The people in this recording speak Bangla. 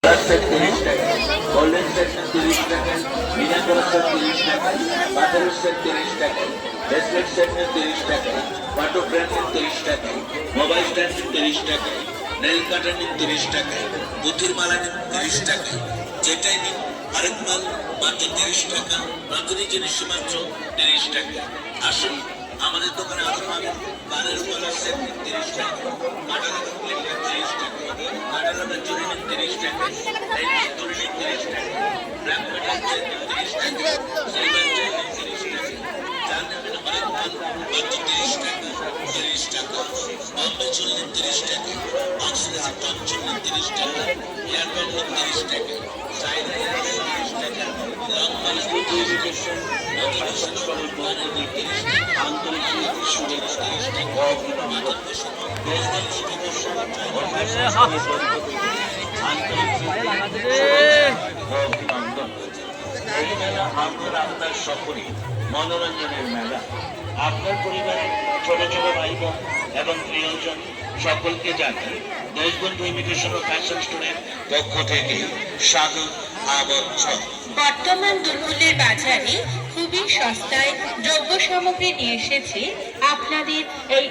সেট 30 টাকা, গোল্ডেন সেট 30 টাকা, বিনা করা সেট 30 টাকা, পাথরের সেট 30 টাকা, ব্রেসলেট সেট 30 টাকা, ফটো ফ্রেম 30 টাকা, মোবাইল স্ট্যান্ড 30 টাকা, নেল কাটার 30 টাকা, পুঁথির মালা 30 টাকা, যেটাই নিন আরেক মাল মাত্র 30 টাকা, প্রতিটি জিনিস মাত্র 30 টাকা। আসুন আমাদের দোকানে আরো পাবেন কানের উপহার সেট 30 টাকা, কাটার প্লেট 30 টাকা, কাটার চুরি 30 টাকা, লাইট চুরি 30 টাকা, ব্ল্যাক মেটাল 30 টাকা, সিলভার 30 টাকা, চার নেবেন অনেক মাল মাত্র 30 টাকা, 30 টাকা, বম্বে চুরি 30 টাকা, অক্সিজেন টপ চুরি 30 টাকা, এয়ার ব্যান্ড 30 টাকা, চাইনা 30 টাকা, লং মাল 30 টাকা, মোটিভেশন করার পর 30 টাকা, আন্তরিক শুভেচ্ছা আপনার সকলে মনোরঞ্জনের মেলা। আপনার পরিবারের ছোট ছোট ভাই বোন এবং প্রিয়জন সকলকে জানাই দেশবন্ধু ইমিটেশন ও ফ্যাশন স্টোরের পক্ষ থেকে স্বাগত আমন্ত্রণ। বর্তমান দুর্মূল্যের বাজারে খুবই সস্তায় দ্রব্য সামগ্রী নিয়ে এসেছে আপনাদের এই